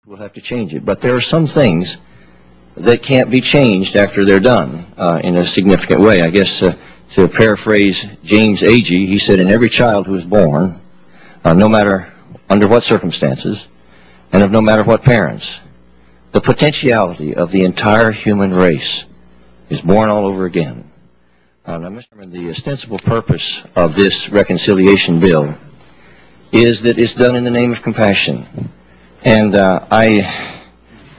We'll have to change it. But there are some things that can't be changed after they're done in a significant way. I guess to paraphrase James Agee, he said, in every child who is born, no matter under what circumstances, and of no matter what parents, the potentiality of the entire human race is born all over again. Now, Mr. Chairman, the ostensible purpose of this reconciliation bill is that it's done in the name of compassion. And I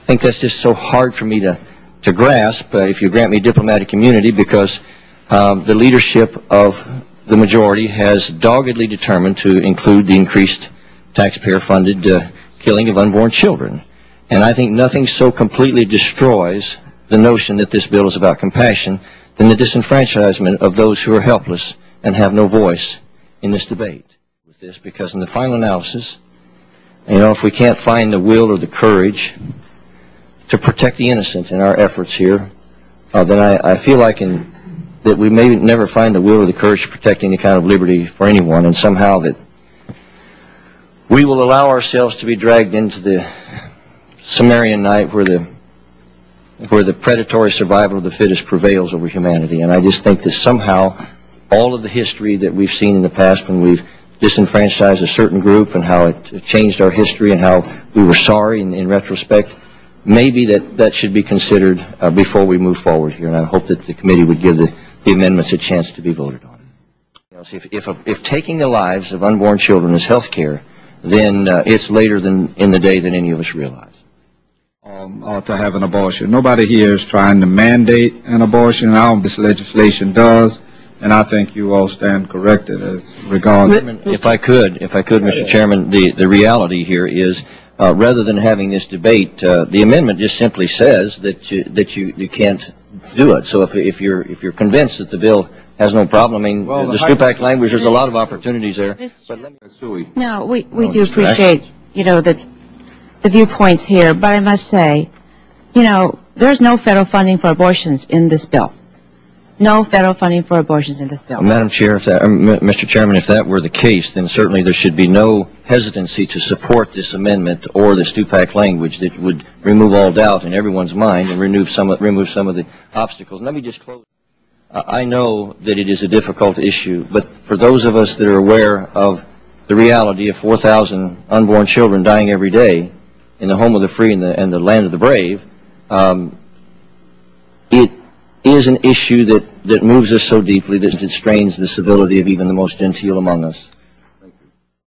think that's just so hard for me to grasp, if you grant me diplomatic immunity, because the leadership of the majority has doggedly determined to include the increased taxpayer-funded killing of unborn children. And I think nothing so completely destroys the notion that this bill is about compassion than the disenfranchisement of those who are helpless and have no voice in this debate with this, because in the final analysis, you know, if we can't find the will or the courage to protect the innocent in our efforts here, then I feel like that we may never find the will or the courage to protect any kind of liberty for anyone, and somehow that we will allow ourselves to be dragged into the Sumerian night where the predatory survival of the fittest prevails over humanity. And I just think that somehow all of the history that we've seen in the past when we've disenfranchised a certain group and how it changed our history and how we were sorry in retrospect, maybe that should be considered before we move forward here. And I hope that the committee would give the amendments a chance to be voted on. You know, so if taking the lives of unborn children is health care, then it's later than in the day than any of us realize. To have an abortion. Nobody here is trying to mandate an abortion. I don't think this legislation does, and I think you all stand corrected as regards. If I could, Mr. Chairman, the reality here is, rather than having this debate, the amendment just simply says that you can't do it. So if you're convinced that the bill has no problem, I mean, the Stupak language, there's a lot of opportunities there. But let me, no, we do appreciate, you know, that the viewpoints here, but I must say, you know, there's no federal funding for abortions in this bill. No federal funding for abortions in this bill. Madam Chair, Mr. Chairman, if that were the case, then certainly there should be no hesitancy to support this amendment or the Stupak language that would remove all doubt in everyone's mind and remove some of the obstacles. And let me just close. I know that it is a difficult issue, but for those of us that are aware of the reality of 4,000 unborn children dying every day in the home of the free and the land of the brave, it is an issue that moves us so deeply that it strains the civility of even the most genteel among us.